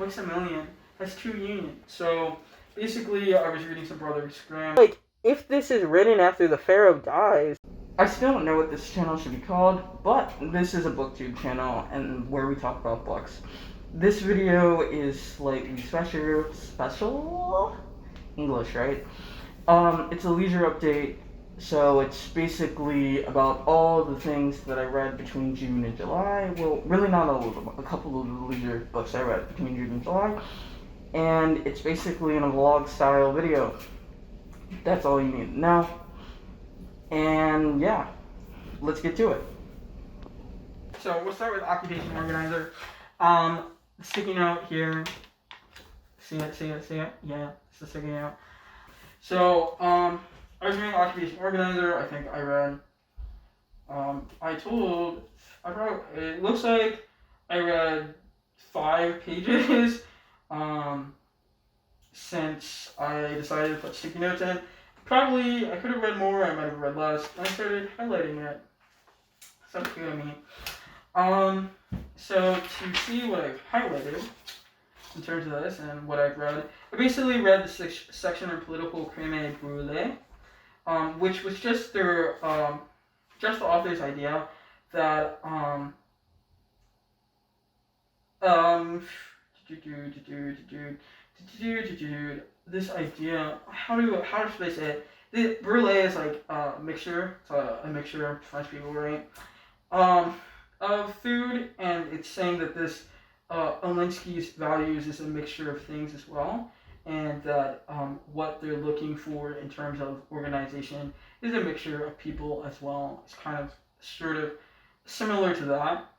Maximilian has 2 unions. So basically, I was reading some Brothers Grimm. Like, if this is written after the pharaoh dies, I still don't know what this channel should be called, but this is a booktube channel and where we talk about books. This video is slightly special English, right? It's a leisure update, so it's basically about all the things that I read between June and July. Well, really not all of them, a couple of the leisure books I read between June and July. And it's basically in a vlog style video. That's all you need to know. And yeah, let's get to it. So we'll start with occupation organizer. Sticky note here. See it? Yeah, it's the sticky note. So, I was reading occupation organizer. I think I read, it looks like I read 5 pages, since I decided to put sticky notes in. Probably, I could have read more, I might have read less, and I started highlighting it. Sounds good to me. So to see what I've highlighted, in terms of this and what I've read, I basically read the section on political crème brûlée, which was just their, just the author's idea that, this idea, how should I say it? The brûlée is like a mixture, it's a mixture, French people, right? Of food, and it's saying that this Alinsky's values is a mixture of things as well, and that what they're looking for in terms of organization is a mixture of people as well. It's kind of sort of similar to that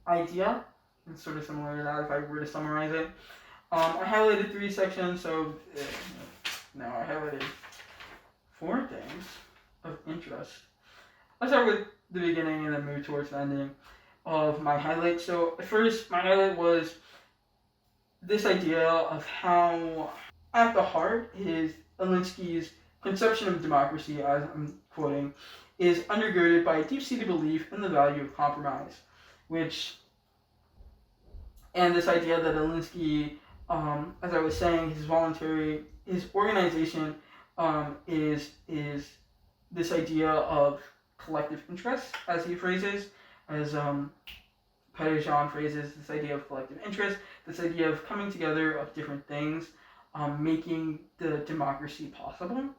idea, and sort of similar to that if I were to summarize it. I highlighted 3 sections, so now I highlighted 4 things of interest. I'll start with the beginning and then move towards the ending of my highlight. So at first, my highlight was this idea of how, at the heart, Alinsky's conception of democracy, as I'm quoting, is undergirded by a deep-seated belief in the value of compromise, and this idea that Alinsky, as I was saying, his organization is this idea of collective interest, as he phrases, as Petitjean phrases, this idea of collective interest, this idea of coming together of different things, making the democracy possible,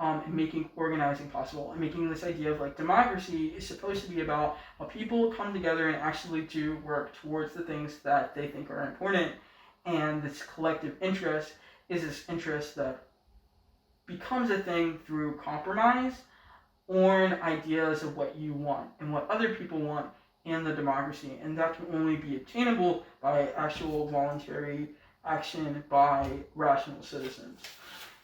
and making organizing possible, and making this idea of like democracy is supposed to be about how people come together and actually do work towards the things that they think are important, and this collective interest is this interest that becomes a thing through compromise on ideas of what you want and what other people want in the democracy, and that can only be obtainable by actual voluntary action by rational citizens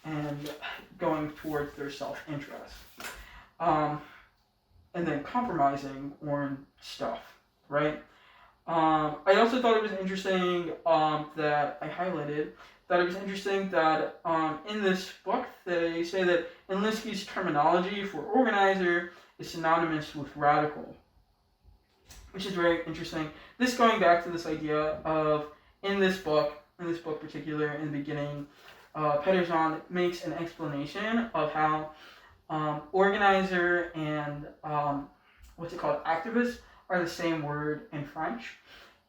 and going towards their self-interest, and then compromising on stuff, right? I also thought it was interesting that I highlighted that it was interesting that in this book they say that Alinsky's terminology for organizer is synonymous with radical, which is very interesting. This going back to this idea of in this book particular, in the beginning, Petitjean makes an explanation of how organizer and activist are the same word in French.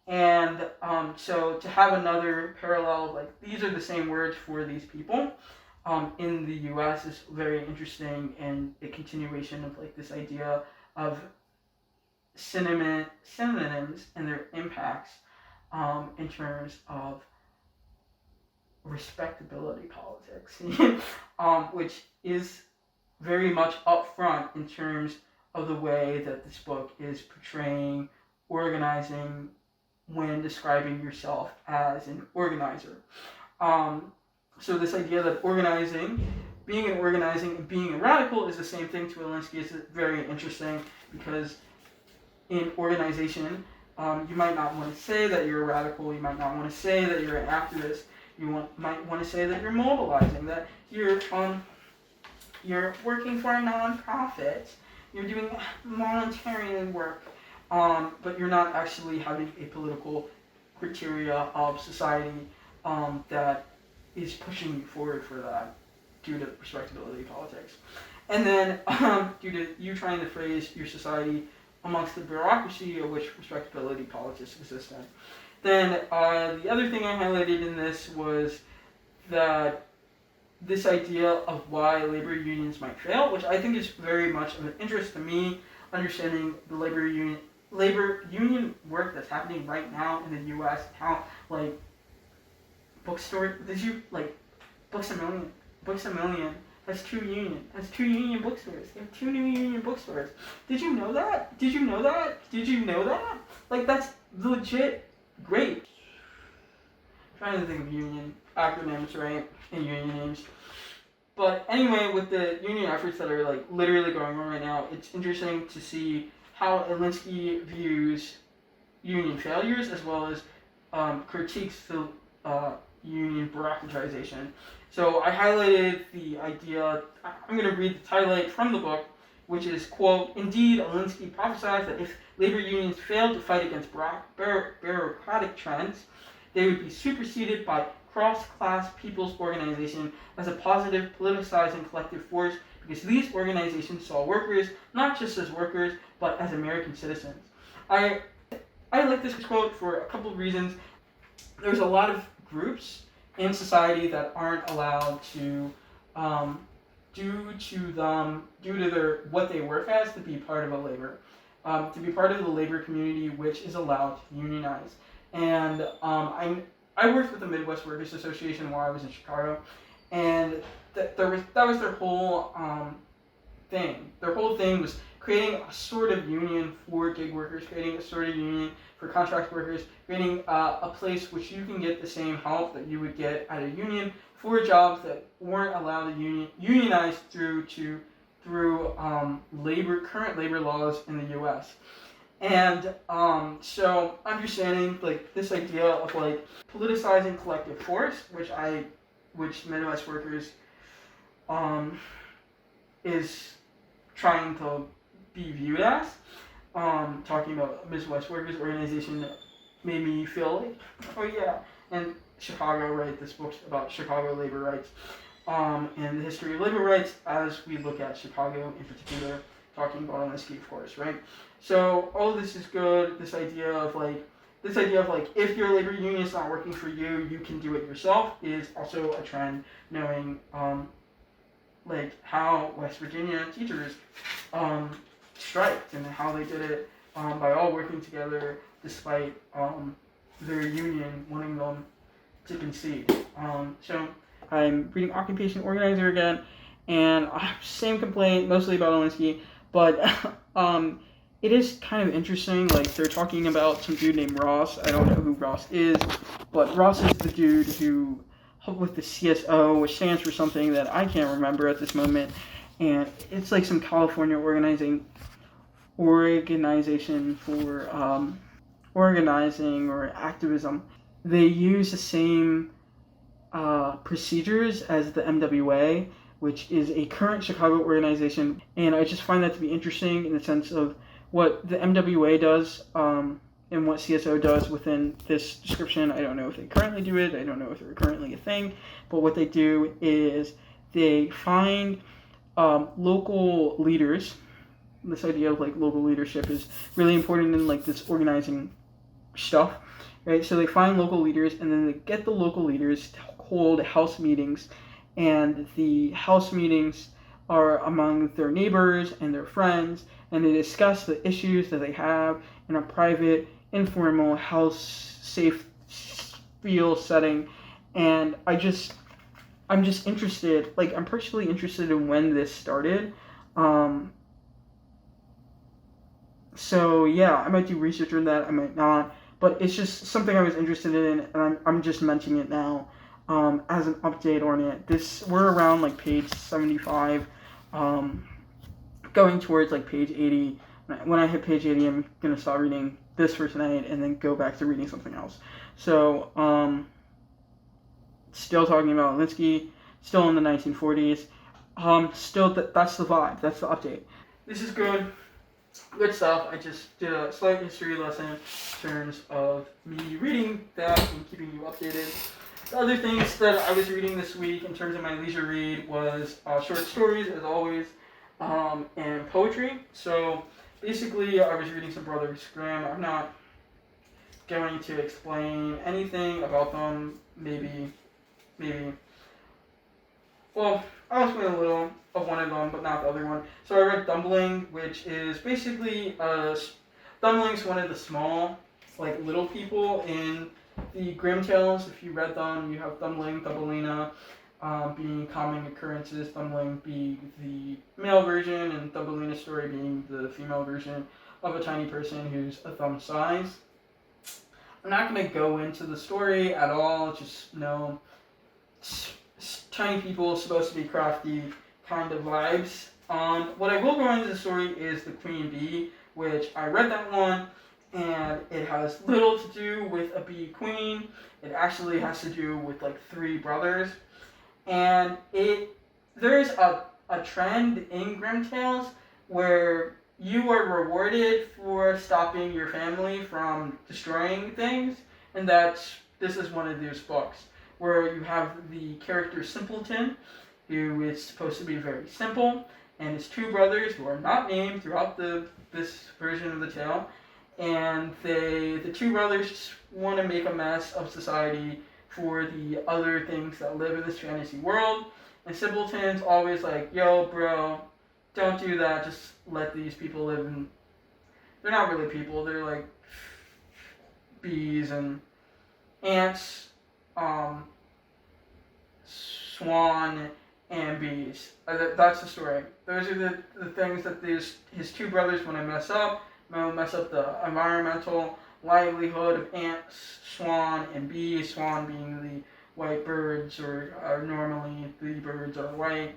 And so to have another parallel, like these are the same words for these people in the US is very interesting, and a continuation of like this idea of synonyms and their impacts in terms of respectability politics, which is very much upfront in terms of the way that this book is portraying organizing when describing yourself as an organizer. So this idea that being and being a radical is the same thing to Alinsky is very interesting, because in organization, you might not want to say that you're a radical, you might not want to say that you're an activist, might want to say that you're mobilizing, that you're working for a non-profit, you're doing voluntary work, but you're not actually having a political criteria of society that is pushing you forward for that due to respectability politics. And then due to you trying to phrase your society amongst the bureaucracy of which respectability politics exist in. Then the other thing I highlighted in this was that this idea of why labor unions might fail, which I think is very much of an interest to me, understanding the labor union work that's happening right now in the U.S. How like bookstore Books a Million has two union bookstores. They have two new union bookstores. Did you know that? Like that's legit great. I'm trying to think of union acronyms, right, and union names. But anyway, with the union efforts that are like literally going on right now, it's interesting to see how Alinsky views union failures as well as critiques the union bureaucratization. So I highlighted the idea, I'm going to read the highlight from the book, which is, quote, "Indeed, Alinsky prophesies that if labor unions failed to fight against bureaucratic trends, they would be superseded by cross-class people's organization as a positive, politicizing collective force because these organizations saw workers not just as workers, but as American citizens." I like this quote for a couple of reasons. There's a lot of groups in society that aren't allowed to, due to their what they work as, to be part of a labor, to be part of the labor community, which is allowed to unionize. And I worked with the Midwest Workers Association while I was in Chicago, and that was their whole thing. Their whole thing was creating a sort of union for gig workers, creating a sort of union for contract workers, creating a place which you can get the same help that you would get at a union for jobs that weren't allowed to unionize through current labor laws in the U.S. And so understanding like this idea of like politicizing collective force, which Midwest Workers is trying to be viewed as. Talking about Midwest Workers organization that made me feel like, oh yeah, and Chicago, right? This book's about Chicago labor rights and the history of labor rights as we look at Chicago in particular, talking about Alinsky, of course, right? So all of this is good. This idea of like if your labor union is not working for you, you can do it yourself is also a trend. Knowing like how West Virginia teachers striked and how they did it by all working together despite their union wanting them to concede. So I'm reading Occupation Organizer again, and same complaint, mostly about Alinsky, but it is kind of interesting. Like they're talking about some dude named Ross. I don't know who Ross is, but Ross is the dude who helped with the CSO, which stands for something that I can't remember at this moment, and it's like some California organization for organizing or activism. They use the same procedures as the MWA, which is a current Chicago organization, and I just find that to be interesting in the sense of what the MWA does and what CSO does within this description. I don't know if they currently do it, I don't know if they're currently a thing, but what they do is they find local leaders. This idea of like local leadership is really important in like this organizing stuff, right? So they find local leaders and then they get the local leaders to hold house meetings, and the house meetings are among their neighbors and their friends, and they discuss the issues that they have in a private, informal, house safe feel setting. And I'm just interested, like I'm personally interested in when this started. So yeah, I might do research on that, I might not, but it's just something I was interested in, and I'm just mentioning it now as an update on it. We're around like page 75, going towards like page 80. When I hit page 80, I'm gonna stop reading this for tonight and then go back to reading something else. So still talking about Alinsky, still in the 1940s. Still that's the vibe. That's the update. This is good. good stuff. I just did a slight history lesson in terms of me reading that and keeping you updated. The other things that I was reading this week in terms of my leisure read was short stories, as always, and poetry. So basically, I was reading some Brothers Grimm. I'm not going to explain anything about them. Maybe. Well, I'll explain a little of one of them, but not the other one. So I read Dumbling, which is basically Dumbling's one of the small, like little people in the Grimm tales. If you read them, you have Dumbling, Thumbelina, being common occurrences. Dumbling being the male version, and Thumbelina's story being the female version of a tiny person who's a thumb size. I'm not going to go into the story at all. Just know tiny people supposed to be crafty kind of vibes. What I will go into the story is the Queen Bee, which I read that one, and it has little to do with a bee queen. It actually has to do with like 3 brothers, and there's a trend in Grimm tales where you are rewarded for stopping your family from destroying things, and this is one of those books where you have the character Simpleton, who is supposed to be very simple, and his 2 brothers who are not named throughout this version of the tale, and the 2 brothers want to make a mess of society for the other things that live in this fantasy world, and Simpleton's always like, yo bro, don't do that, just let these people live in... They're not really people, they're like bees and ants, swan, and bees. That's the story. Those are the things that his 2 brothers want to mess up. Mess up the environmental livelihood of ants, swan, and bees. Swan being the white birds, or normally the birds are white.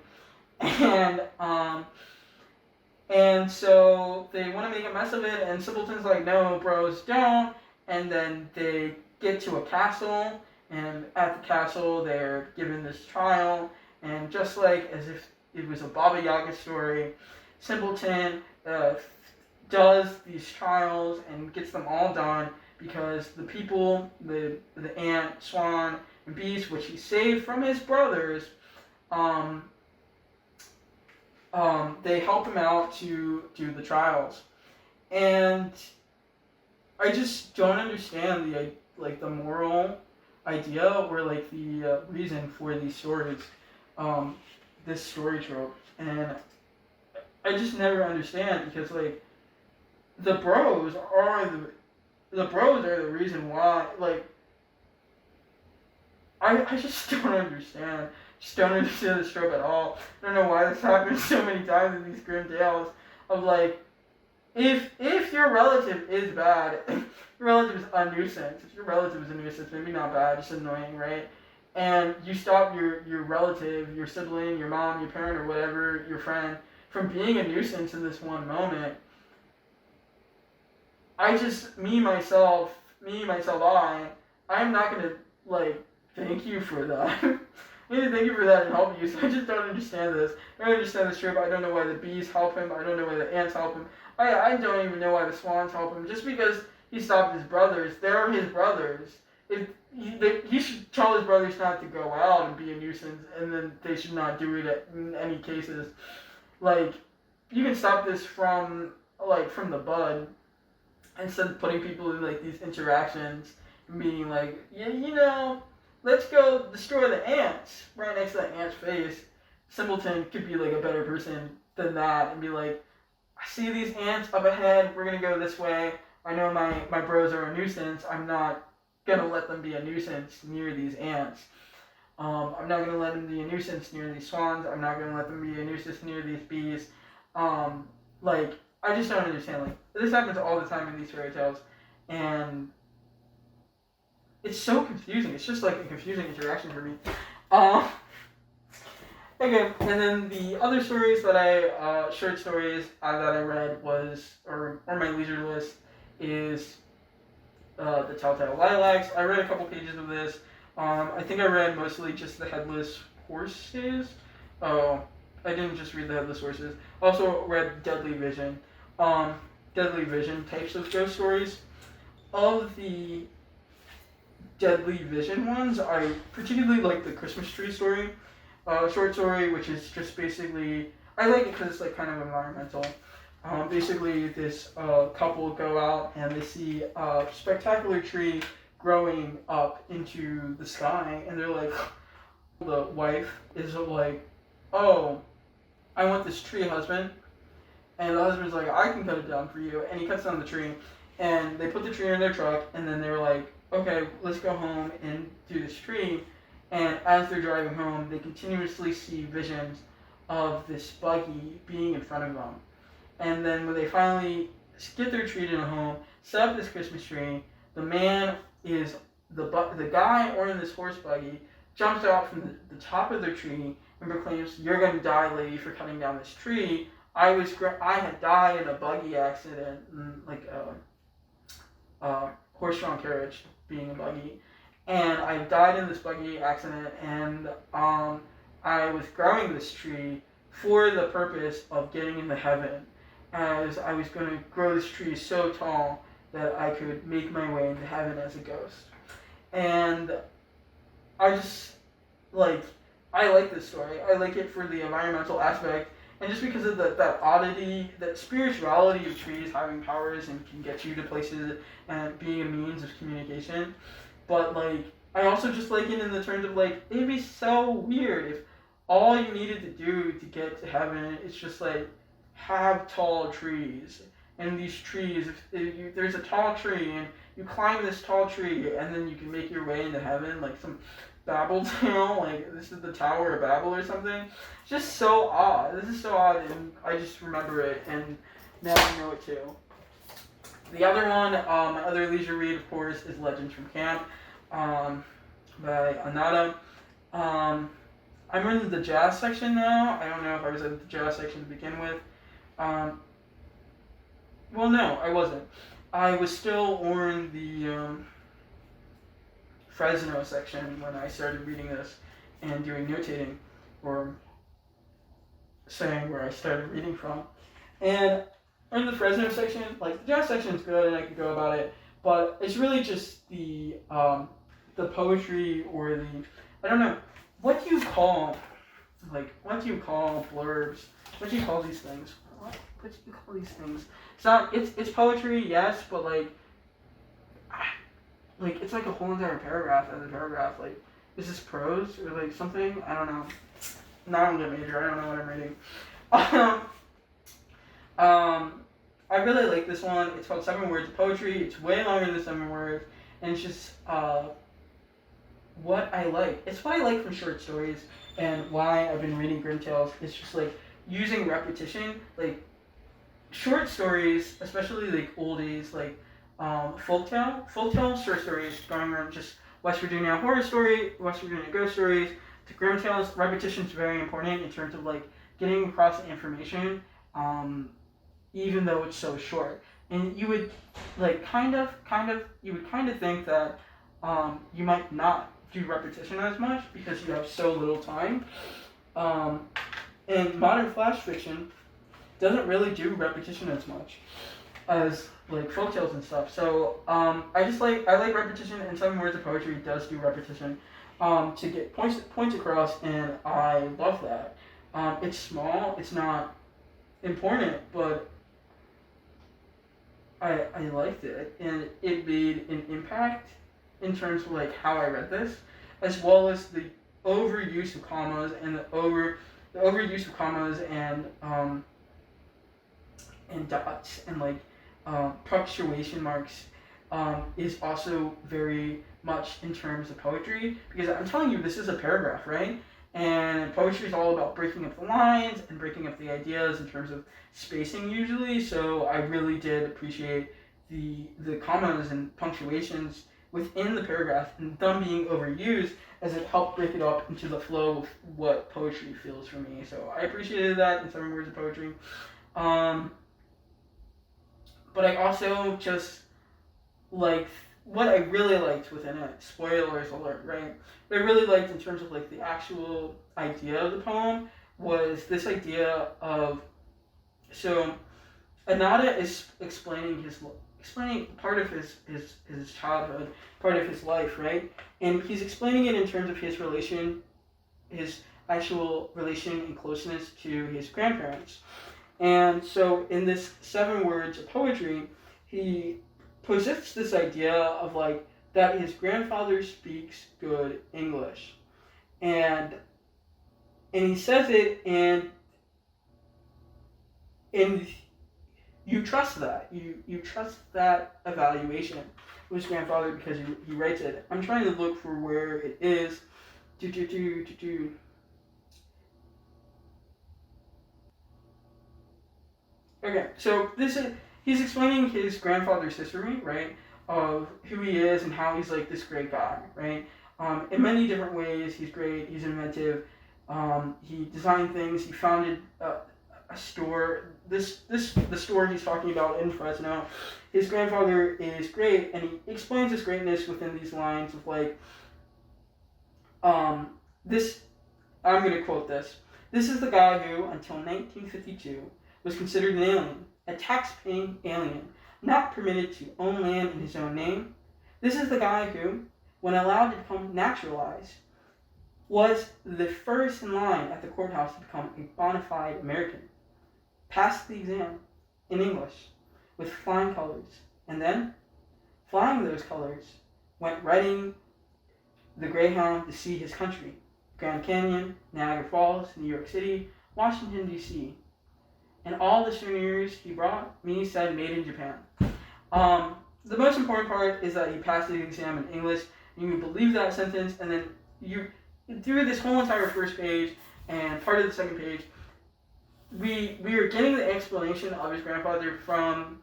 And so they want to make a mess of it, and Simpleton's like, no, bros, don't. And then they get to a castle, and at the castle they're given this trial, and just like as if it was a Baba Yaga story, Simpleton does these trials and gets them all done because the people, the ant, swan, and bees, which he saved from his brothers, they help him out to do the trials. And I just don't understand the moral idea or like the reason for these stories, this story trope, and I just never understand, because like the bros are the reason why. Like I just don't understand. Just don't understand this trope at all. I don't know why this happens so many times in these Grimm tales of like, if your relative is bad, if your relative is a nuisance, if your relative is a nuisance, maybe not bad, just annoying, right? And you stop your relative, your sibling, your mom, your parent, or whatever, your friend, from being a nuisance in this one moment, I just, I'm not gonna, like, thank you for that. I need to thank you for that and help you, so I just don't understand this. I don't understand this trope. I don't know why the bees help him. I don't know why the ants help him. I don't even know why the swans help him. Just because he stopped his brothers, they're his brothers. He should tell his brothers not to go out and be a nuisance, and then they should not do it in any cases. Like, you can stop this from the bud, instead of putting people in like these interactions and being like, yeah, let's go destroy the ants right next to the ant's face. Simpleton could be like a better person than that and be like, I see these ants up ahead, we're gonna go this way. I know my bros are a nuisance, I'm not gonna let them be a nuisance near these ants. I'm not gonna let them be a nuisance near these swans, I'm not gonna let them be a nuisance near these bees. I just don't understand, like, this happens all the time in these fairy tales, and it's so confusing. It's just like a confusing interaction for me. Okay, and then the other stories that short stories that I read or my leisure list is the Telltale Lilacs. I read a couple pages of this. I think I read mostly just the Headless Horses. Oh, I didn't just read the Headless Horses. Also read Deadly Vision. Deadly Vision types of ghost stories. Of the Deadly Vision ones, I particularly like the Christmas Tree story, short story, which is just basically, I like it because it's like kind of environmental. Basically, this couple go out and they see a spectacular tree growing up into the sky, and they're like, the wife is like, oh, I want this tree, husband. And the husband's like, I can cut it down for you. And he cuts down the tree. And they put the tree in their truck. And then they were like, okay, let's go home and do this tree. And as they're driving home, they continuously see visions of this buggy being in front of them. And then when they finally get their tree to the home, set up this Christmas tree, the man is, the guy in this horse buggy jumps out from the top of their tree and proclaims, "You're going to die, lady, for cutting down this tree. I had died in a buggy accident, like a horse-drawn carriage being a buggy, and I died in this buggy accident, and I was growing this tree for the purpose of getting into heaven, as I was going to grow this tree so tall that I could make my way into heaven as a ghost." And I just, I like this story. I like it for the environmental aspect, and just because of that oddity, that spirituality of trees having powers and can get you to places and being a means of communication. But, I also just like it in the terms of, it'd be so weird if all you needed to do to get to heaven is just, have tall trees. And these trees, if there's a tall tree, and you climb this tall tree, and then you can make your way into heaven, like some Babel tale, this is the Tower of Babel or something. It's just so odd. This is so odd, and I just remember it, and now I know it too. The other one, my other leisure read, of course, is Legends from Camp, by Inada. I'm in the jazz section now. I don't know if I was in the jazz section to begin with. Well, no, I wasn't. I was still on the Fresno section when I started reading this and doing notating, or saying where I started reading from. And in the Fresno section, the jazz section is good and I could go about it, but it's really just the poetry or the, I don't know, what do you call blurbs? What do you call these things? What do you call these things? It's poetry, yes, but it's like a whole entire paragraph as a paragraph. Is this prose or something? I don't know. Not on the major. I don't know what I'm reading. I really like this one. It's called 7 Words of Poetry. It's way longer than 7 words, and it's just what I like. It's what I like from short stories, and why I've been reading Grimm tales. It's just using repetition, short stories, especially oldies, folktale short stories going around just West Virginia horror story, West Virginia ghost stories, to Grimm tales. Repetition is very important in terms of getting across the information, even though it's so short. And you would you would think that you might not do repetition as much because you have so little time. And modern flash fiction doesn't really do repetition as much as folktales and stuff. So I like repetition, and 7 Words of Poetry does do repetition to get points across, and I love that. It's small, it's not important, but I liked it, and it made an impact in terms of how I read this, as well as the overuse of commas and the overuse of commas and dots and punctuation marks is also very much in terms of poetry, because I'm telling you, this is a paragraph, right? And poetry is all about breaking up the lines and breaking up the ideas in terms of spacing usually, so I really did appreciate the commas and punctuations within the paragraph and them being overused, as it helped break it up into the flow of what poetry feels for me. So I appreciated that in 7 Words of Poetry. But I also just what I really liked within it, spoilers alert, right? What I really liked in terms of the actual idea of the poem was this idea of, so Inada is explaining part of his childhood, part of his life, right? And he's explaining it in terms of his actual relation and closeness to his grandparents. And so in this 7 words of poetry, he posits this idea of like that his grandfather speaks good English. And he says it, and you trust that. You trust that evaluation of his grandfather because he writes it. I'm trying to look for where it is. Okay, so he's explaining his grandfather's history, right? Of who he is and how he's like this great guy, right? In many different ways, he's great. He's inventive. He designed things. He founded a store. The store he's talking about in Fresno. His grandfather is great, and he explains his greatness within these lines of like, this. I'm gonna quote this. This is the guy who, until 1952, was considered an alien, a tax-paying alien, not permitted to own land in his own name. This is the guy who, when allowed to become naturalized, was the first in line at the courthouse to become a bona fide American. Passed the exam in English with flying colors, and then, flying those colors, went riding the Greyhound to see his country: Grand Canyon, Niagara Falls, New York City, Washington, D.C., and all the souvenirs he brought me said made in Japan. The most important part is that he passed the exam in English, and you believe that sentence, and then you, through this whole entire first page and part of the second page, we are getting the explanation of his grandfather from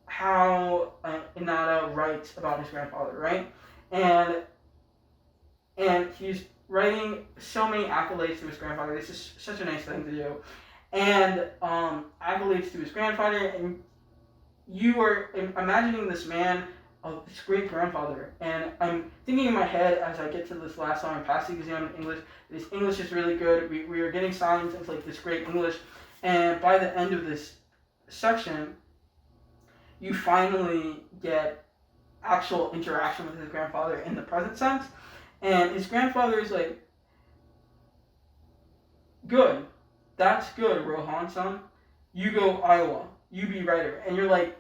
how Inada writes about his grandfather, right? And he's writing so many accolades to his grandfather. This is such a nice thing to do. And accolades to his grandfather, and you are imagining this man of this great grandfather, and I'm thinking in my head as I get to this last line, passing exam in English, this English is really good, we are getting signs of like this great English, and by the end of this section, you finally get actual interaction with his grandfather in the present sense, and his grandfather is like, good. That's good, Rohan, son. You go Iowa. You be writer. And you're like,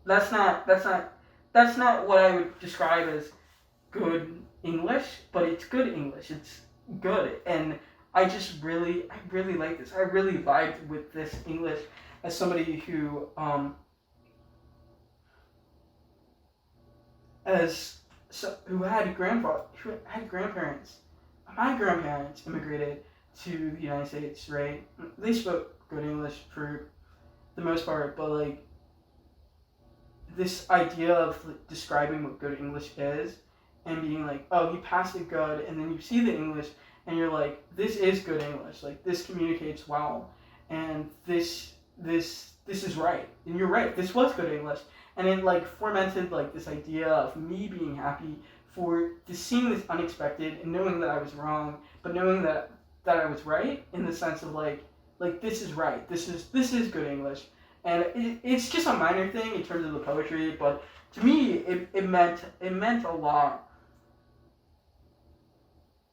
that's not what I would describe as good English, but it's good English. It's good. And I really like this. I really vibed with this English as somebody who had grandparents. My grandparents immigrated to the United States, right? They spoke good English for the most part, but like this idea of like, describing what good English is and being like, oh, you passed it good, and then you see the English and you're like, this is good English, like this communicates well, and this is right, and you're right, this was good English, and it like fomented like this idea of me being happy for just seeing this unexpected and knowing that I was wrong, but knowing that I was right in the sense of like this is right, this is good English, and it's just a minor thing in terms of the poetry, but to me it meant a lot.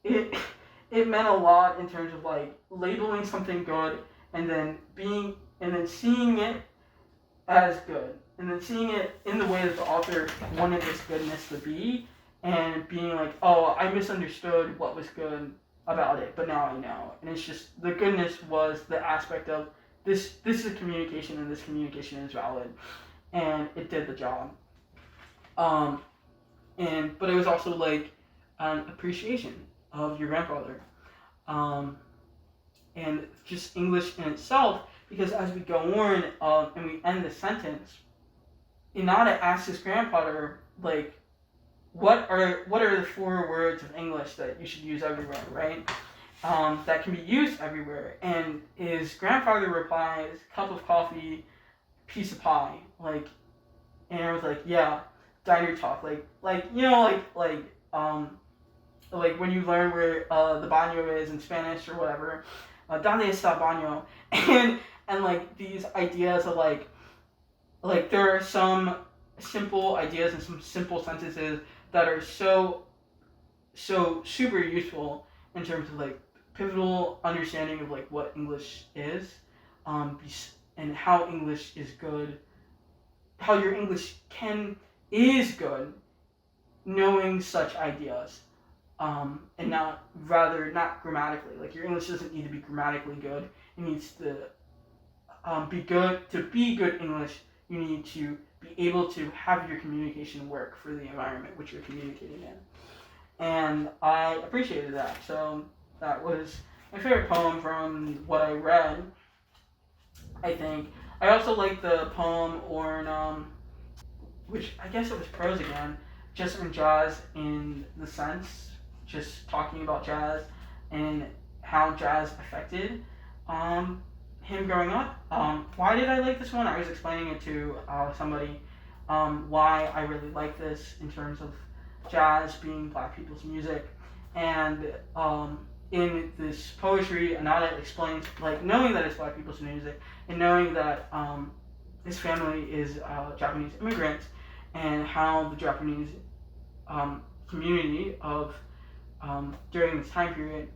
It meant a lot in terms of like labeling something good and then seeing it as good, and then seeing it in the way that the author wanted this goodness to be, and being like, oh, I misunderstood what was good about it, but now I know. And it's just, the goodness was the aspect of this is a communication, and this communication is valid, and it did the job. But it was also like an appreciation of your grandfather, and just English in itself, because as we go on and we end the sentence, Inada asks his grandfather like, what are the 4 words of English that you should use everywhere, right? That can be used everywhere. And his grandfather replies, cup of coffee, piece of pie, like, and I was like, yeah, diner talk, like you know, like when you learn where the baño is in Spanish or whatever, ¿dónde está baño? And and like these ideas of like there are some simple ideas and some simple sentences that are so super useful in terms of like pivotal understanding of like what English is, and how English is good, how your English is good, knowing such ideas, and not grammatically. Like your English doesn't need to be grammatically good. It needs to be good. To be good English, you need to be able to have your communication work for the environment which you're communicating in. And I appreciated that. So that was my favorite poem from what I read, I think. I also like the poem which I guess it was prose again, just in jazz in the sense, just talking about jazz and how jazz affected um, him growing up. Why did I like this one? I was explaining it to somebody, why I really like this in terms of jazz being black people's music. And in this poetry, Inada explains, like, knowing that it's black people's music and knowing that his family is Japanese immigrants, and how the Japanese community of during this time period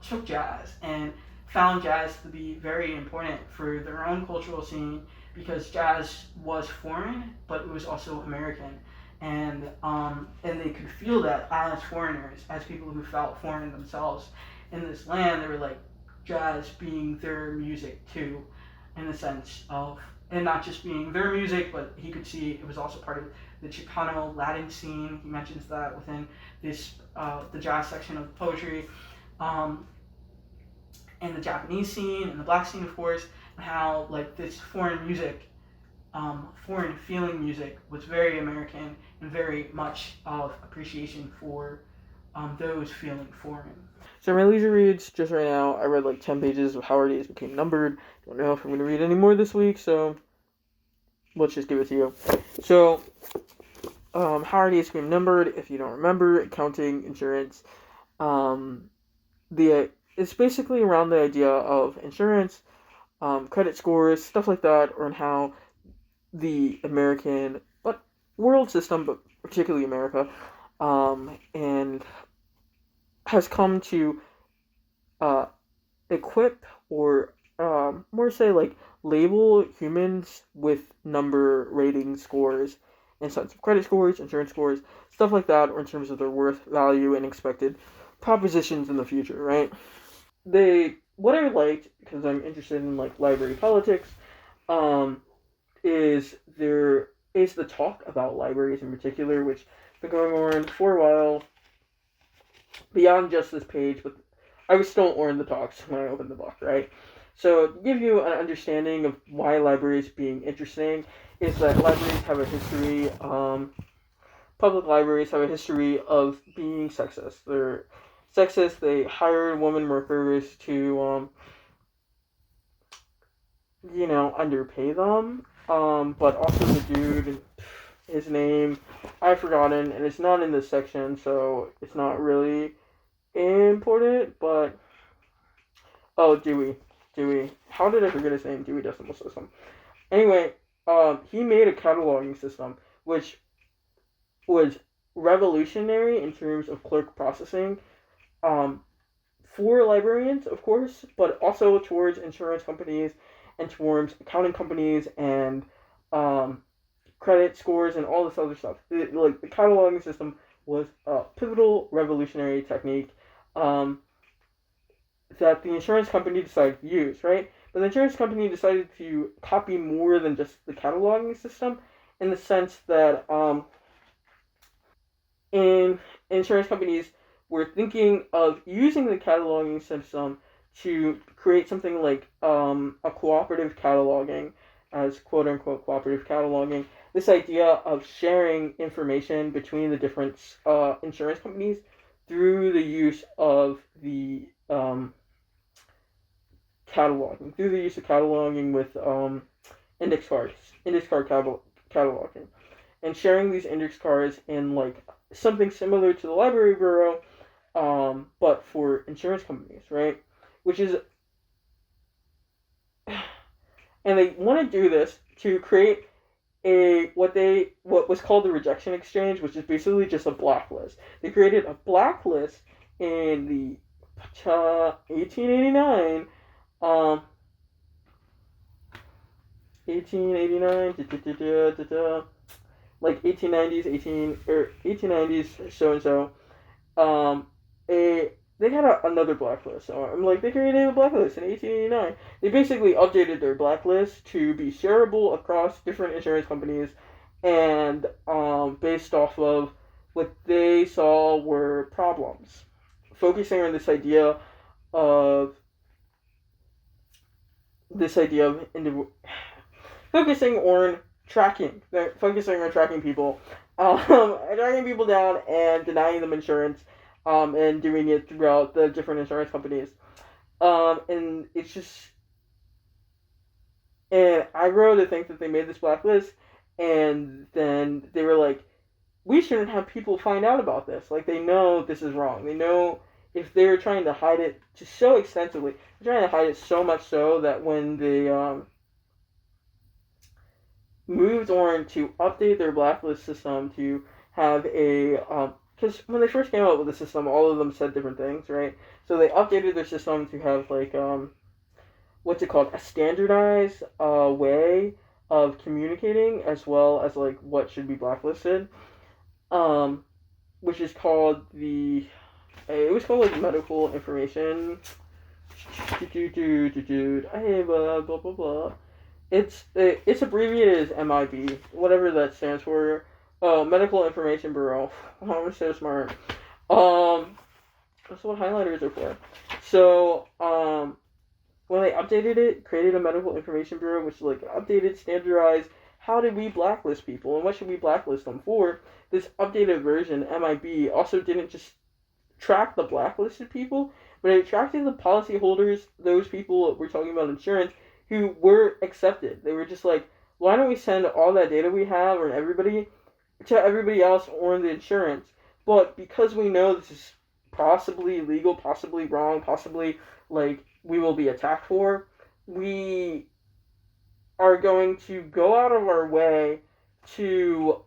took jazz and found jazz to be very important for their own cultural scene, because jazz was foreign, but it was also American, and they could feel that as foreigners, as people who felt foreign themselves in this land. They were like jazz being their music too, in the sense of, and not just being their music, but he could see it was also part of the Chicano Latin scene. He mentions that within this the jazz section of poetry, and the Japanese scene and the black scene, of course, and how like this foreign music, foreign feeling music, was very American and very much of appreciation for those feeling foreign. So my leisure reads, just right now, I read like 10 pages of How Our Days Became Numbered. Don't know if I'm going to read any more this week, so let's just give it to you. So, How Our Days Became Numbered, if you don't remember, accounting, insurance, it's basically around the idea of insurance, credit scores, stuff like that, or how the American, but world system, but particularly America, and has come to equip or more say like label humans with number rating scores in sense of credit scores, insurance scores, stuff like that, or in terms of their worth, value, and expected propositions in the future, right? What I liked, because I'm interested in like library politics, um, is the talk about libraries in particular, which has been going on for a while, beyond just this page, but I was still in the talks when I opened the book, right? So, to give you an understanding of why libraries being interesting, is that libraries have a history, public libraries have a history of being sexist. They're sexist, they hire women workers to, underpay them, but also the dude, his name, I've forgotten, and it's not in this section, so it's not really important, but Dewey. How did I forget his name? Dewey Decimal System. Anyway, he made a cataloging system which was revolutionary in terms of clerk processing, um, for librarians, of course, but also towards insurance companies and towards accounting companies and credit scores and all this other stuff. The cataloging system was a pivotal, revolutionary technique, that the insurance company decided to use, right? But the insurance company decided to copy more than just the cataloging system, in the sense that in insurance companies were thinking of using the cataloging system to create something like a cooperative cataloging, as quote unquote cooperative cataloging. This idea of sharing information between the different insurance companies through the use of the cataloging with index card cataloging, and sharing these index cards in like something similar to the library bureau, but for insurance companies, right? Which is and they want to do this to create what was called the rejection exchange, which is basically just a blacklist. They created a blacklist in the 1889, 1889, like 1890s, 1890s, so and so. They had another blacklist. So I'm like, they created a blacklist in 1889. They basically updated their blacklist to be shareable across different insurance companies, and based off of what they saw were problems, focusing on this idea of focusing on tracking people, tracking people down and denying them insurance, and doing it throughout the different insurance companies. And it's just, and aggro to think that they made this blacklist, and then they were like, we shouldn't have people find out about this. Like, they know this is wrong. They know if they're trying to hide it just so extensively, they're trying to hide it so much so that when they moved on to update their blacklist system to have a because when they first came out with the system, all of them said different things, right? So they updated their system to have like what's it called, a standardized way of communicating, as well as like what should be blacklisted, which is called it was called like medical information. Blah blah blah. It's abbreviated as MIB, whatever that stands for. Oh, Medical Information Bureau. Oh, I'm so smart. That's what highlighters are for. So, when they updated it, created a Medical Information Bureau, which is like updated, standardized, how did we blacklist people and what should we blacklist them for? This updated version, MIB, also didn't just track the blacklisted people, but it tracked the policyholders, those people we're talking about insurance, who were accepted. They were just like, why don't we send all that data we have on everybody to everybody else on the insurance? But because we know this is possibly illegal, possibly wrong, possibly like we will be attacked for, we are going to go out of our way to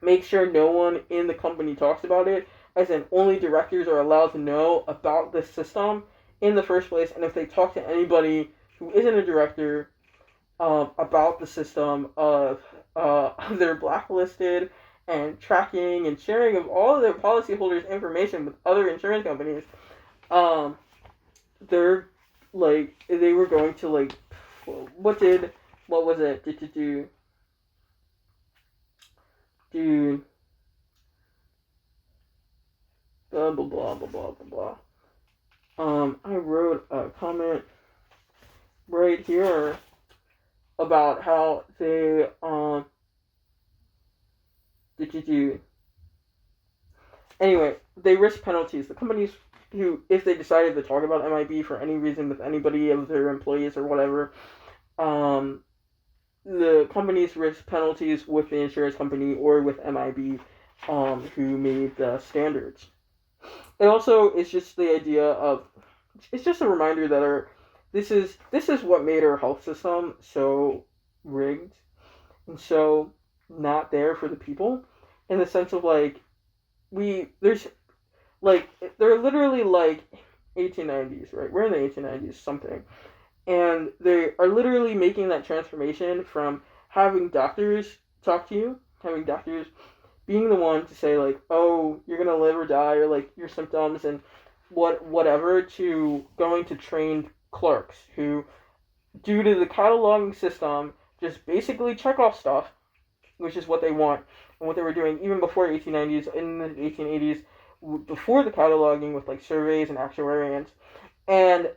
make sure no one in the company talks about it, as in only directors are allowed to know about this system in the first place, and if they talk to anybody who isn't a director about the system of their blacklisted and tracking and sharing of all of their policyholders' information with other insurance companies, they're like, they were going to like, what was it? Dude. Blah blah blah blah blah blah blah. I wrote a comment right here about how they anyway, they risk penalties. The companies who, if they decided to talk about MIB for any reason with anybody of their employees or whatever, the companies risk penalties with the insurance company or with MIB, who made the standards. It also is just the idea of, it's just a reminder that this is what made our health system so rigged and so not there for the people, in the sense of like, they're literally like 1890s, right? We're in the 1890s something, and they are literally making that transformation from having doctors talk to you, having doctors being the one to say like, oh, you're gonna live or die, or like your symptoms and whatever, to going to trained clerks who, due to the cataloging system, just basically check off stuff, which is what they want and what they were doing even before 1890s, in the 1880s, before the cataloging with like surveys and actuarians, and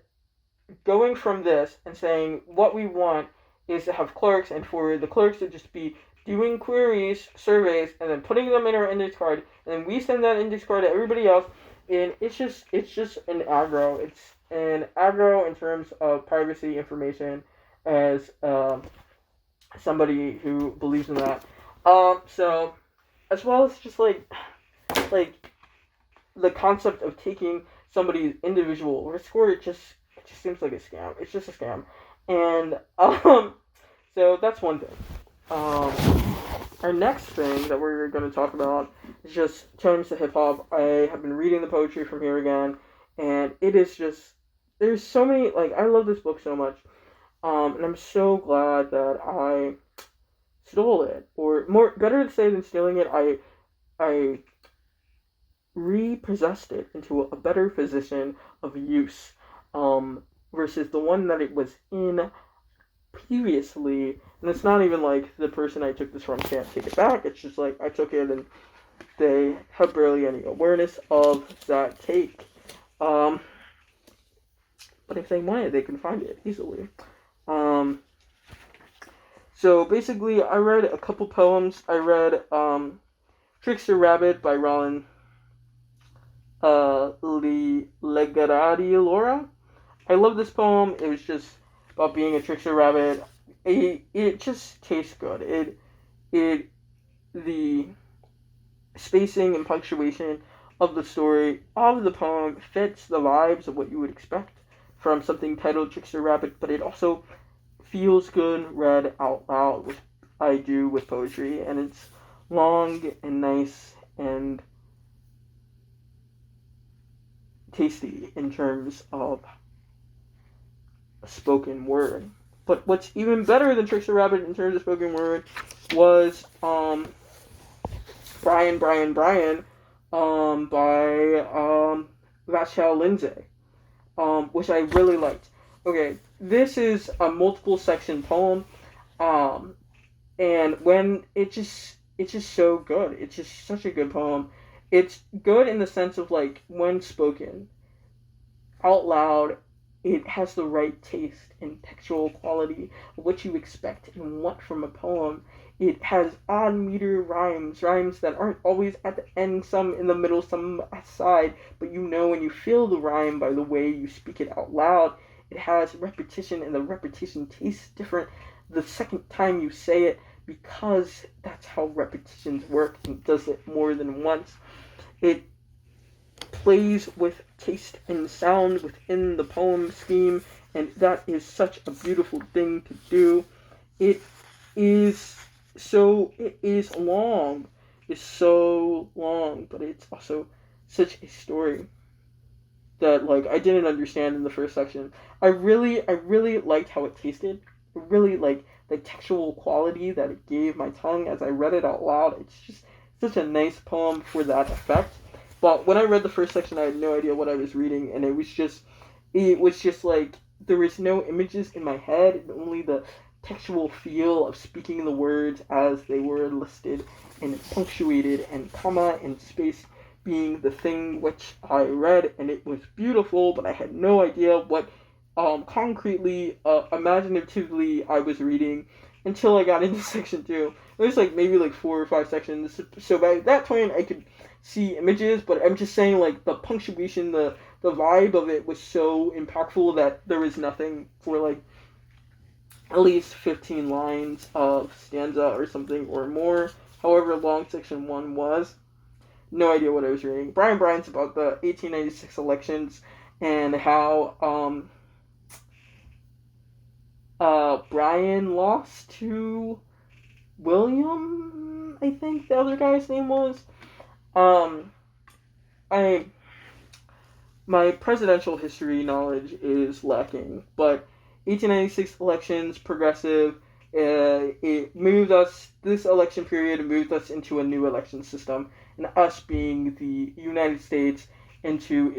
going from this and saying what we want is to have clerks, and for the clerks to just be doing queries, surveys, and then putting them in our index card, and then we send that index card to everybody else, and it's just an aggro. It's an aggro in terms of privacy information, as somebody who believes in that. So, as well as just like the concept of taking somebody's individual risk score, it just seems like a scam. It's just a scam. And so that's one thing. Our next thing that we're going to talk about is just turns to hip hop. I have been reading the poetry from here again, and it is just there's so many I love this book so much, and I'm so glad that I stole it, or more better to say than stealing it, I repossessed it into a better position of use, versus the one that it was in previously. And it's not even like the person I took this from can't take it back. It's just like I took it and they have barely any awareness of that take. But if they wanted, they can find it easily. So basically, I read a couple poems. I read Trickster Rabbit by Roland Legarati Laura. I love this poem. It was just about being a trickster rabbit. It just tastes good. The spacing and punctuation of the story of the poem fits the vibes of what you would expect from something titled Trickster Rabbit, but it also feels good read out loud, which I do with poetry, and it's long and nice and tasty in terms of spoken word. But what's even better than Trickster Rabbit in terms of spoken word was Brian by Vachel Lindsay, which I really liked. Okay, this is a multiple section poem, and when it's just so good. It's just such a good poem. It's good in the sense of when spoken out loud, it has the right taste and textual quality of what you expect and want from a poem. It has odd meter rhymes that aren't always at the end, some in the middle, some aside, but when you feel the rhyme by the way you speak it out loud. It has repetition, and the repetition tastes different the second time you say it, because that's how repetitions work, and does it more than once. It plays with taste and sound within the poem scheme, and that is such a beautiful thing to do. It is long. It's so long, but it's also such a story that I didn't understand in the first section. I really liked how it tasted. I really liked the textual quality that it gave my tongue as I read it out loud. It's just such a nice poem for that effect. But when I read the first section, I had no idea what I was reading, and it was just there was no images in my head, only the textual feel of speaking the words as they were listed and punctuated, and comma and space being the thing which I read, and it was beautiful, but I had no idea what concretely, imaginatively I was reading until I got into section 2. It was maybe 4 or 5 sections, so by that point I could see images, but I'm just saying the punctuation, the vibe of it was so impactful that there was nothing for at least 15 lines of stanza or something or more, however long section 1 was. No idea what I was reading. Brian Bryant's about the 1896 elections and how Brian lost to William, I think the other guy's name was. My presidential history knowledge is lacking, but 1896 elections, progressive, it moved us, this election period moved us into a new election system, and us being the United States into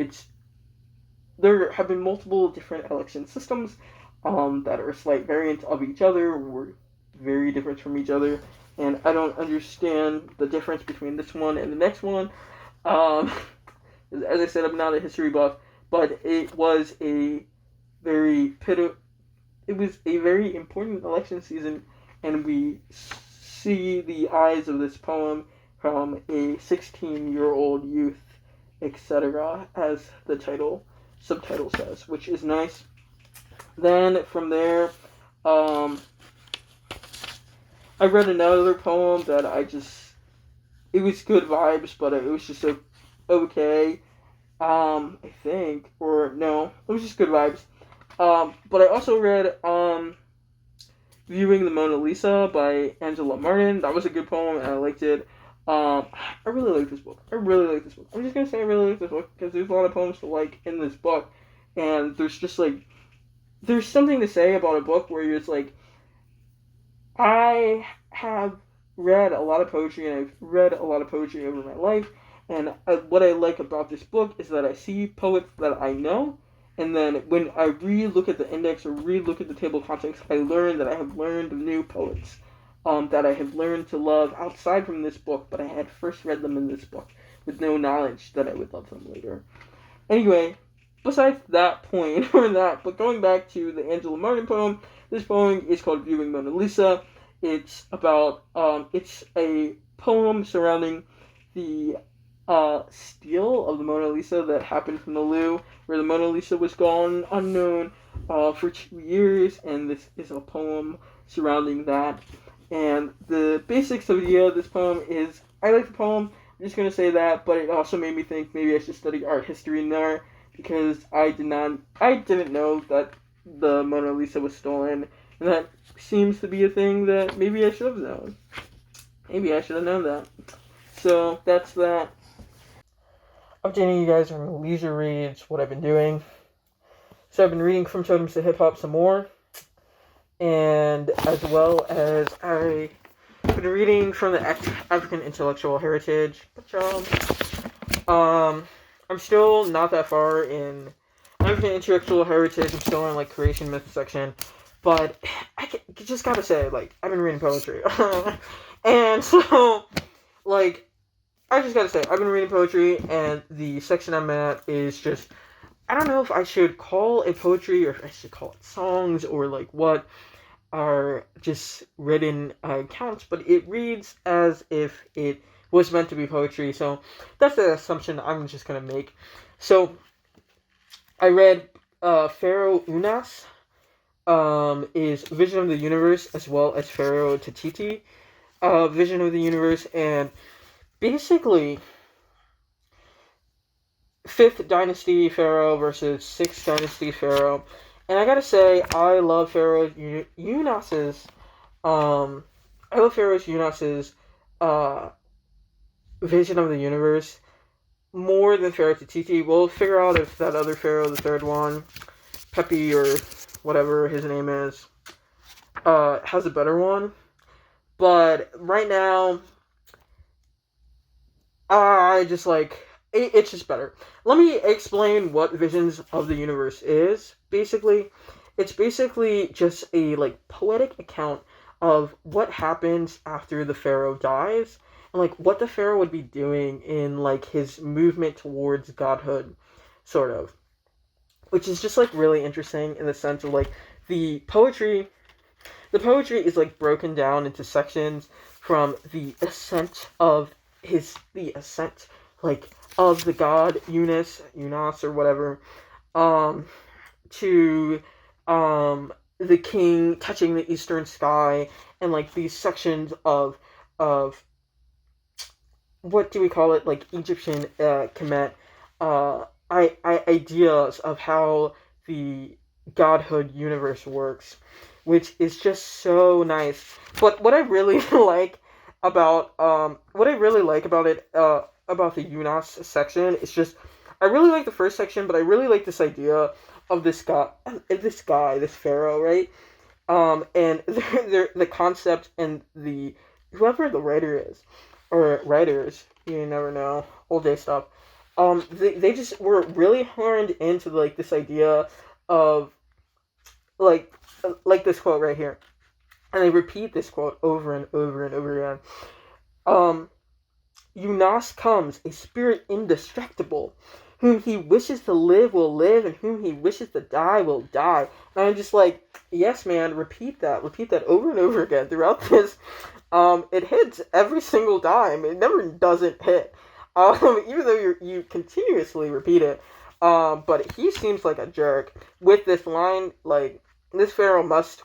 there have been multiple different election systems, that are slight variants of each other, or very different from each other, and I don't understand the difference between this one and the next one. As I said, I'm not a history buff, but it was a very important election season, and we see the eyes of this poem from a 16-year-old youth, etc., as the subtitle says, which is nice. Then from there, I read another poem that it was good vibes, but it was just okay, I think, or no, it was just good vibes. But I also read Viewing the Mona Lisa by Angela Martin. That was a good poem, and I liked it. I really like this book. I'm just gonna say I really like this book because there's a lot of poems to like in this book, and there's just like there's something to say about a book where you're just like, I have read a lot of poetry and I've read a lot of poetry over my life, and what I like about this book is that I see poets that I know, and then when I re-look at the index or re-look at the table of contents, I learn that I have learned new poets that I have learned to love outside from this book, but I had first read them in this book with no knowledge that I would love them later. Anyway, besides that point, or that, but going back to the Angela Martin poem, this poem is called Viewing Mona Lisa. It's about, it's a poem surrounding the steal of the Mona Lisa that happened from the Louvre, where the Mona Lisa was gone unknown for 2 years, and this is a poem surrounding that. And the basics of this poem is, I like the poem, I'm just going to say that, but it also made me think maybe I should study art history in there, because I didn't know that the Mona Lisa was stolen, and that seems to be a thing that maybe I should have known. Maybe I should have known that. So, that's that. Updating you guys on leisure reads, what I've been doing. So I've been reading From Totems to Hip Hop some more, and as well as I've been reading from the African Intellectual Heritage. I'm still not that far in African Intellectual Heritage. I'm still in like Creation Myth section, but I just gotta say, like, I've been reading poetry, and so like I just gotta say I've been reading poetry, and the section I'm at is just, I don't know if I should call it poetry or if I should call it songs or like what are just written accounts, but it reads as if it was meant to be poetry, so that's the assumption I'm just gonna make. So I read Pharaoh Unas is Vision of the Universe, as well as Pharaoh Tatiti Vision of the Universe, and basically 5th Dynasty Pharaoh versus 6th Dynasty Pharaoh. And I gotta say, I love Pharaoh Unas's Vision of the Universe more than Pharaoh Tatiti. We'll figure out if that other Pharaoh, the third one, Pepe or whatever his name is, has a better one. But right now, I just like, it's just better. Let me explain what Visions of the Universe is. Basically, it's basically just a like poetic account of what happens after the pharaoh dies, and like what the pharaoh would be doing in like his movement towards godhood, sort of, which is just like really interesting in the sense of like the poetry is like broken down into sections from the ascent of the ascent like of the god Unas or whatever, to the king touching the eastern sky, and like these sections of what do we call it, like Egyptian Kemet ideas of how the godhood universe works, which is just so nice. But what I really like about it about the Unas section is just, I really like the first section, but I really like this idea of this this pharaoh, right? And the concept and the whoever the writer is, or writers, you never know, old day stuff. They just were really horned into like this idea of like this quote right here, and they repeat this quote over and over and over again. Unas comes, a spirit indestructible. Whom he wishes to live will live, and whom he wishes to die will die. And I'm just like, yes, man, repeat that over and over again throughout this. It hits every single time. It never doesn't hit. Even though you continuously repeat it. But he seems like a jerk with this line. Like, this pharaoh must